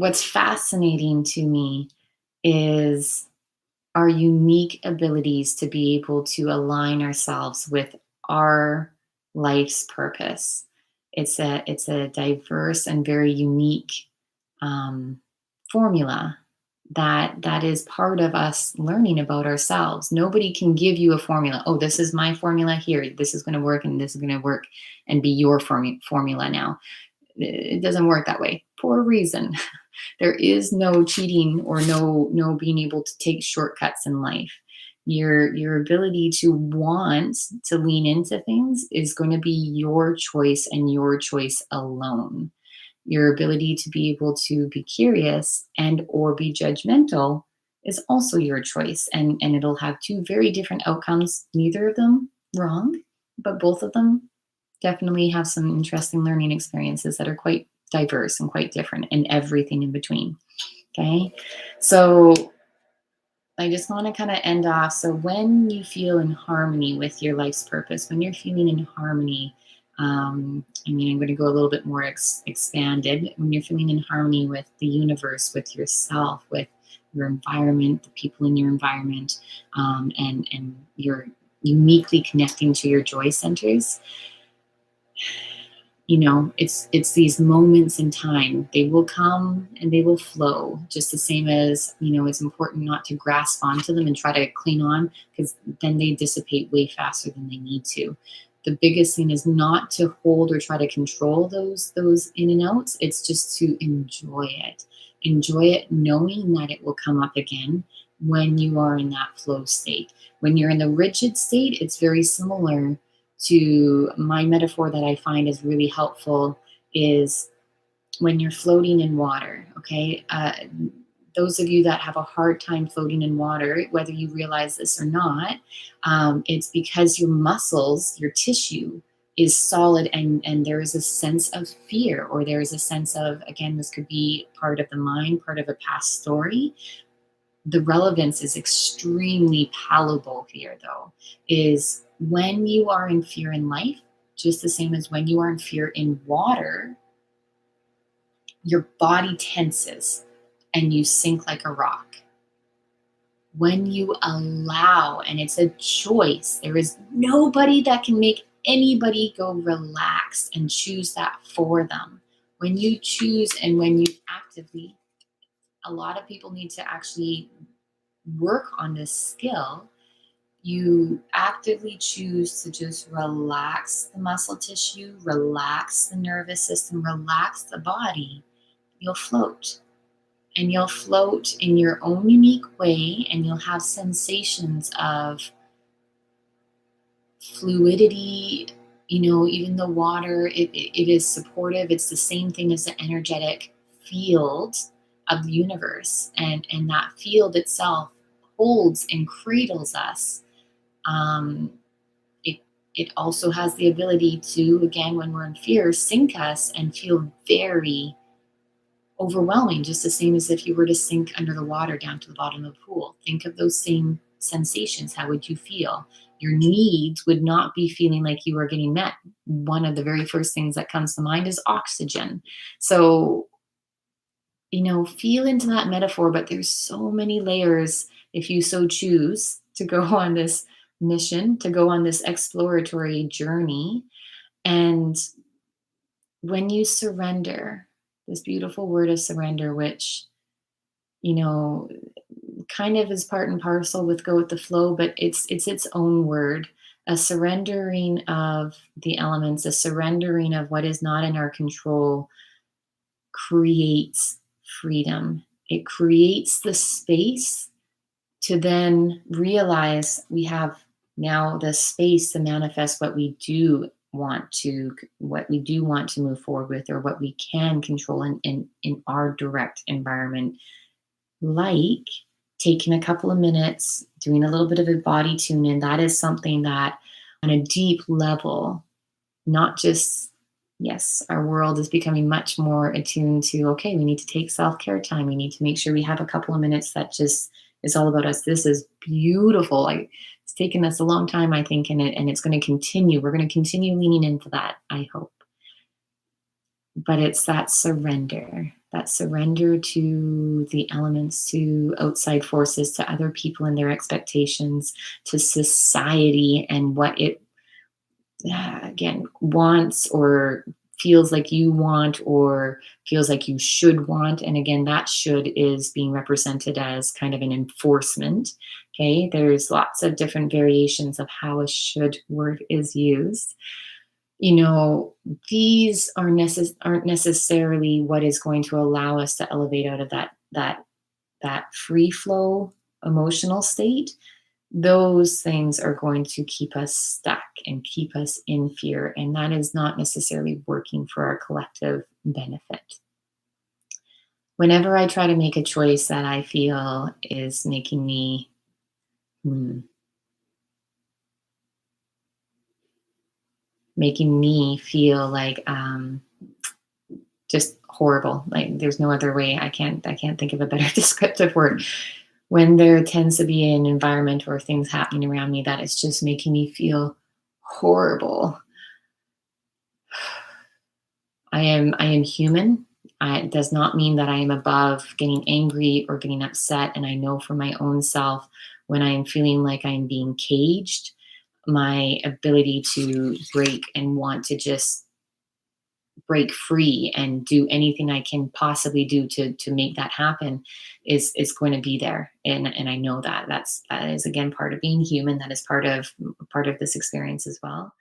what's fascinating to me is our unique abilities to be able to align ourselves with our life's purpose. It's a diverse and very unique um, formula that is part of us learning about ourselves. Nobody can give you a formula. Oh, this is my formula here. This is going to work, and this is going to work and be your formula now. It doesn't work that way for a reason. There is no cheating or no being able to take shortcuts in life. Your ability to want to lean into things is going to be your choice and your choice alone. Your ability to be able to be curious and or be judgmental is also your choice, and it'll have two very different outcomes, neither of them wrong, but both of them definitely have some interesting learning experiences that are quite diverse and quite different and everything in between. Okay. So I just want to kind of end off. So when you feel in harmony with your life's purpose, when you're feeling in harmony, I'm going to go a little bit more expanded. When you're feeling in harmony with the universe, with yourself, with your environment, the people in your environment, and you're uniquely connecting to your joy centers, it's these moments in time. They will come and they will flow, just the same as it's important not to grasp onto them and try to cling on, because then they dissipate way faster than they need to. The biggest thing is not to hold or try to control those in and outs. It's just to enjoy it, knowing that it will come up again when you are in that flow state. When you're in the rigid state, it's very similar to my metaphor that I find is really helpful is when you're floating in water. Okay. Those of you that have a hard time floating in water, whether you realize this or not, it's because your muscles, your tissue is solid, and there is a sense of fear, or there is a sense of, again, this could be part of the mind, part of a past story. The relevance is extremely palatable here, though, is when you are in fear in life, just the same as when you are in fear in water, your body tenses and you sink like a rock. When you allow, and it's a choice, there is nobody that can make anybody go relax and choose that for them. When you choose and when you actively, a lot of people need to actually work on this skill. You actively choose to just relax the muscle tissue, relax the nervous system, relax the body. You'll float. And you'll float in your own unique way, and you'll have sensations of fluidity. Even the water, it is supportive. It's the same thing as the energetic field of the universe. And that field itself holds and cradles us. It also has the ability to, again, when we're in fear, sink us and feel very overwhelming, just the same as if you were to sink under the water down to the bottom of the pool. Think of those same sensations. How would you feel? Your needs would not be feeling like you are getting met. One of the very first things that comes to mind is oxygen. So, feel into that metaphor, but there's so many layers if you so choose to go on this mission, to go on this exploratory journey. And when you surrender, this beautiful word of surrender, which, kind of is part and parcel with go with the flow, but it's its own word, a surrendering of the elements, a surrendering of what is not in our control creates freedom. It creates the space to then realize we have now the space to manifest what we do want to move forward with, or what we can control in our direct environment, like taking a couple of minutes, doing a little bit of a body tune in. That is something that on a deep level, not just, yes, our world is becoming much more attuned to, okay, we need to take self-care time. We need to make sure we have a couple of minutes that just is all about us. This is beautiful. It's taken us a long time, I think, and it's going to continue. We're going to continue leaning into that, I hope. But it's that surrender that surrender to the elements, to outside forces, to other people and their expectations, to society and what it again wants or feels like you want or feels like you should want. And again, that should is being represented as kind of an enforcement. Okay, there's lots of different variations of how a should word is used. You know, these aren't necessarily what is going to allow us to elevate out of that free flow emotional state. Those things are going to keep us stuck and keep us in fear, and that is not necessarily working for our collective benefit. Whenever I try to make a choice that I feel is hmm, making me feel like just horrible, like there's no other way, I can't think of a better descriptive word. When there tends to be an environment or things happening around me that is just making me feel horrible, I am human. It does not mean that I am above getting angry or getting upset. And I know for my own self, when I am feeling like I'm being caged, my ability to break and want to just break free and do anything I can possibly do to make that happen is going to be there. And I know that that is again part of being human. That is part of this experience as well.